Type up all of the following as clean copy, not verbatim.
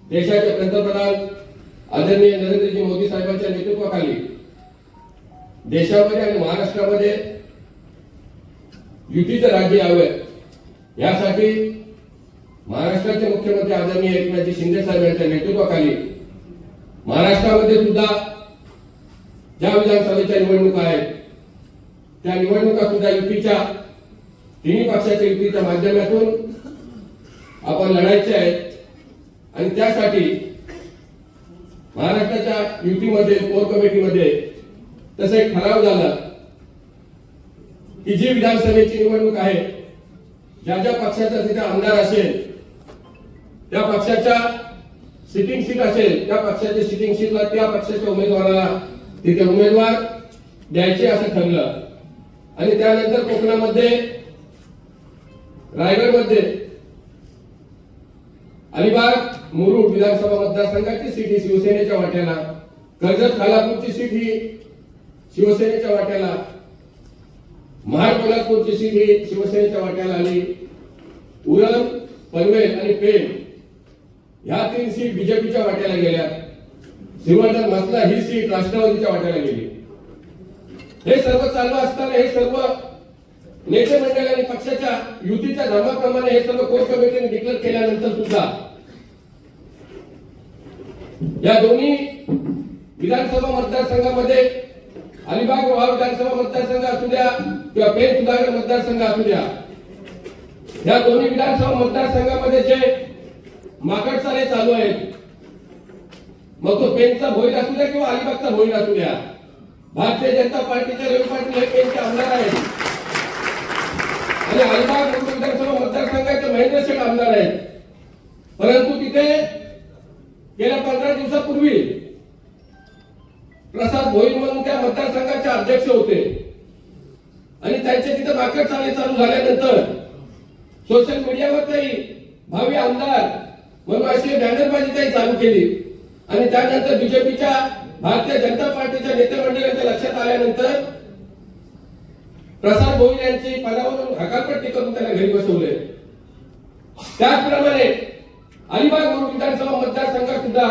देशाचे पंतप्रधान आदरणीय नरेंद्रजी मोदी साहेबांच्या नेतृत्वाखाली देशामध्ये आणि महाराष्ट्रामध्ये युतीचं राज्य यावे यासाठी महाराष्ट्राचे मुख्यमंत्री आदरणीय एकनाथजी शिंदे साहेब यांच्या नेतृत्वाखाली महाराष्ट्रामध्ये सुद्धा ज्या विधानसभेच्या निवडणुका आहेत त्या निवडणुका सुद्धा युतीच्या तिन्ही पक्षाच्या युतीच्या माध्यमातून आपण लढायचे आहेत आणि त्यासाठी महाराष्ट्राच्या युतीमध्ये कोर कमिटीमध्ये तसा एक ठराव झाला की जी विधानसभेची निवडणूक आहे ज्या ज्या पक्षाचा तिथे आमदार असेल त्या पक्षाच्या सिटिंग सीट असेल त्या पक्षाच्या सिटिंग सीटला त्या पक्षाच्या उमेदवाराला तिथे उमेदवार द्यायचे असं ठरलं आणि त्यानंतर कोकणामध्ये रायगडमध्ये अलिबाग मुरुड विधानसभा मतदारसंघाची सीट ही शिवसेनेच्या वाट्याला, कर्जत खालापूरची सीट ही शिवसेनेच्या वाट्याला, महाड कोल्हापूरची सीट ही शिवसेनेच्या वाट्याला आली, उरण पनवेल आणि पेण ह्या 3 सीट बीजेपीच्या वाट्याला गेल्या, श्रीवर्धन मसला ही सीट राष्ट्रवादीच्या वाट्याला गेली। हे सर्व चालू असताना हे सर्व नेते मंडळ आणि पक्षाच्या युतीच्या धर्माप्रमाणे हे सर्व कोर कमिटीने डिक्लेअर केल्यानंतर सुद्धा या दोन्ही विधानसभा मतदारसंघामध्ये अलिबाग रोहा विधानसभा मतदारसंघ असू द्या किंवा पेण सुधागड मतदारसंघ असू द्या या दोन्ही विधानसभा मतदारसंघामध्ये जे माकडचाले चालू आहेत मग तो पेणचा भोईर असू द्या किंवा अलिबागचा भोईर असू द्या भारतीय जनता पार्टीचे रवी पाटील हे पेणचे आमदार आहेत आणि अलिबाग विधानसभा मतदारसंघाचे महेंद्र शेठ आमदार आहेत। परंतु तिथे गेल्या 15 दिवसापूर्वी प्रसाद भोईर म्हणून त्या मतदारसंघाचे अध्यक्ष होते आणि त्यांचे तिथे माकड चाले चालू झाल्यानंतर सोशल मीडियावर काही भावी आमदार म्हणून अशी बॅनरबाजी काही चालू केली आणि त्यानंतर बीजेपीच्या भारतीय जनता पार्टीच्या नेते मंडळाच्या लक्षात आल्यानंतर प्रसाद भोईर यांची पदावरून हकालपट्टी करून त्यांना घरी बसवले। त्याचप्रमाणे अलिबाग मुरुड विधानसभा मतदारसंघात सुद्धा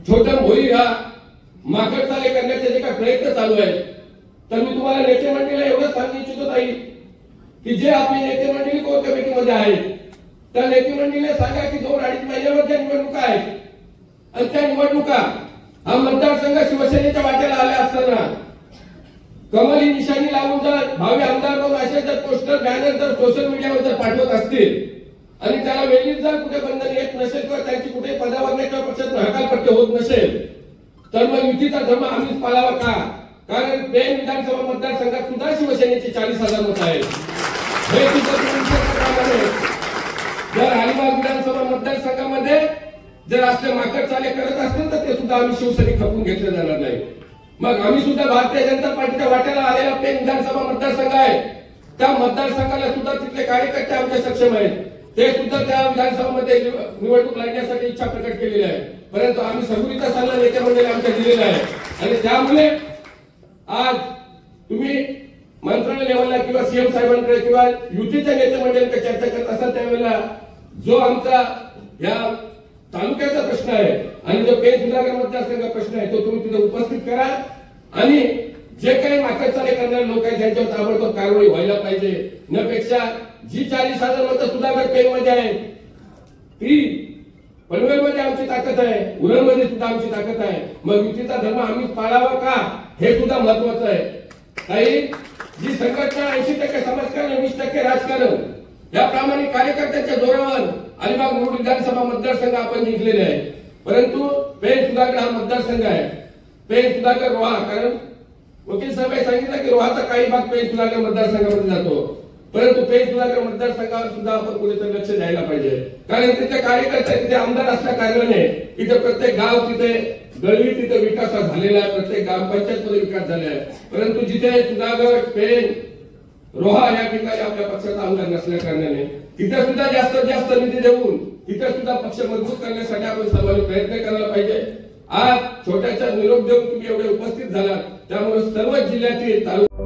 छोटा भोईर हा माकड चाले करण्याचे जे काही प्रयत्न चालू आहेत तर मी तुम्हाला नेते मंडळीला एवढंच सांगू इच्छितो ताई की जे आपले नेते मंडळी कोर कमिटीमध्ये आहेत त्या नेते मंडळीला सांगा की 2-2.5 महिन्यामध्ये निवडणुका आहेत आणि त्या निवडणुका हा मतदारसंघ शिवसेनेच्या वाट्याला आल्या असताना कमल ही निशाणी लावून जर भावी आमदार म्हणून असे जर पोस्टर बॅनर जर सोशल मीडियावर जर पाठवत असतील आणि त्याला वेगळीच जर कुठे बंधन येत नसेल किंवा त्यांची कुठे पदावर किंवा पक्षातून हकालपट्टी होत नसेल तर मग युतीचा धर्म आम्हीच पाळावा का? कारण पेण विधानसभा मतदारसंघात सुद्धा शिवसेनेची 40,000 मतं आहेत। हे सुद्धा जर अलिबाग विधानसभा मतदारसंघामध्ये जर असले माकड चाले करत असतील तर ते सुद्धा आम्ही शिवसैनिक खपून घेतले जाणार नाही। मग आम्ही सुद्धा भारतीय जनता पार्टीच्या वाट्याला आलेला पेण विधानसभा मतदारसंघ आहे त्या मतदारसंघाला सुद्धा तिथले कार्यकर्ते आमचे सक्षम आहेत ते सुद्धा त्या विधानसभामध्ये निवडणूक लढण्यासाठी इच्छा प्रकट केलेली आहे। परंतु आम्ही सगुरीचा सल्ला नेते मंडळी आमच्या दिलेला आहे आणि त्यामुळे आज तुम्ही मंत्रालय लेवलला किंवा सीएम साहेबांकडे किंवा युतीच्या नेते मंडळींकडे चर्चा करत असाल त्यावेळेला जो आमचा या तालुक्याचा प्रश्न आहे आणि जो पेण सुधागड मतदारसंघाचा प्रश्न आहे तो तुम्ही तिथे उपस्थित करा आणि जे काही माकड चाले करणारे लोक आहेत त्यांच्यावर ताबडतोब कारवाई व्हायला पाहिजे। नपेक्षा जी 40,000 मतं सुधागड पेण मध्ये आहेत ती पनवेलमध्ये आमची ताकद आहे, उरणमध्ये सुद्धा आमची ताकद आहे। मग युतीचा धर्म आम्ही पाळावा का हे सुद्धा महत्वाचं आहे। काही जी संघटना 80% समाजकारण 20% राजकारण या प्रामाणिक कार्यकर्त्यांच्या जोरावर अलिबाग मुरुड विधानसभा मतदारसंघ आपण जिंकलेले आहे। परंतु पेण सुधागड हा मतदारसंघ आहे, पेण सुधागड रोहा, कारण वकील साहेबांनी सांगितलं की रोहाचा काही भाग पेण सुधागड मतदारसंघामध्ये जातो परंतु पेण सुधागड मतदारसंघावर सुद्धा आपण कुठेतरी लक्ष द्यायला पाहिजे कारण तिथे कार्यकर्ते तिथे आमदार असल्या कारणाने तिथे प्रत्येक गाव तिथे गळवी तिथे विकास झालेला आहे, प्रत्येक ग्रामपंचायत मध्ये विकास झाला आहे। परंतु जिथे सुधागड पेण रोहा या ठिकाणी आपल्या पक्षाचा आमदार नसल्या कारणाने तिथे सुद्धा जास्तीत जास्त निधी देऊन तिथे सुद्धा पक्ष मजबूत करण्यासाठी आपण सर्वांनी प्रयत्न करायला पाहिजे। आज छोट्याशा निरोप देऊन तुम्ही एवढे उपस्थित झालात त्यामुळे सर्व जिल्ह्यातील तालुका